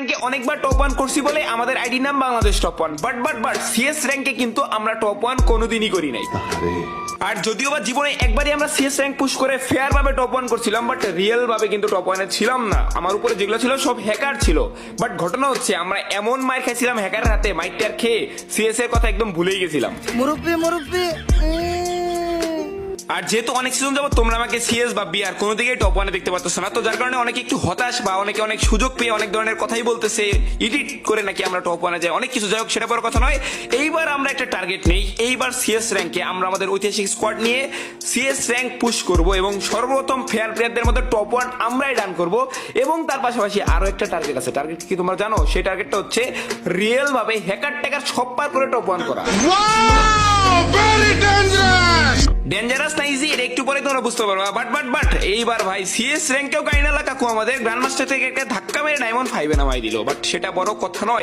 র্যাঙ্কে অনেকবার টপ 1 করছি বলে আমাদের আইডি নাম বাংলাদেশ টপ 1, বাট সিএস র্যাঙ্কে কিন্তু আমরা টপ 1 কোনোদিনই করি নাই। আর যদিও বা জীবনে একবারই আমরা সিএস র্যাঙ্ক পুশ করে ফেয়ার ভাবে টপ 1 করছিলাম, বাট রিয়েল ভাবে কিন্তু টপ 1 এ ছিলাম না। আমার উপরে যেগুলো ছিল সব হ্যাকার ছিল। বাট ঘটনা হচ্ছে আমরা এমন মার খাইছিলাম হ্যাকারের হাতে, মাইকটার খেয়ে সিএস এর কথা একদম ভুলেই গেছিলাম। মুরব্বি আর যেহেতু অনেক সিজন যাবো তোমরা আমাকে সিএস বা বিআর কোনো দিকেই টপ 1 এ দেখতে পাচ্ছ না, তো যার কারণে অনেকে একটু হতাশ বা অনেকে অনেক সুযোগ পেয়ে অনেক ধরনের কথাই বলতেছে, এডিট করে নাকি আমরা টপ 1 এ যাই, অনেক কিছু। যাই হোক, সেটা বড় কথা নয়। এইবার আমরা একটা টার্গেট নেই, এইবার সিএস র্যাঙ্কে আমরা আমাদের ঐতিহাসিক স্কোয়াড নিয়ে সিএস র্যাঙ্ক পুশ করব এবং সর্বপ্রথম ফেয়ার প্লেয়ারদের মধ্যে টপ 1 আমরাই ডান করব। এবং তার পাশাপাশি আরো একটা টার্গেট আছে। টার্গেট কি তোমরা জানো? সেই টার্গেটটা হচ্ছে রিয়েল ভাবে হ্যাকার ট্যাকার সব পার করে টপ 1 করা। ডেঞ্জারাস না ইজি, এটা একটু পরে তোমরা বুঝতে পারবা। বাট এইবার ভাই সিএস র্যাঙ্কেও কাইনালা কাকু আমাদের গ্র্যান্ড মাস্টার থেকে একটা ধাক্কা মেরে ডায়মন্ড 5 এ নামাই দিল। বাট সেটা বড় কথা নয়।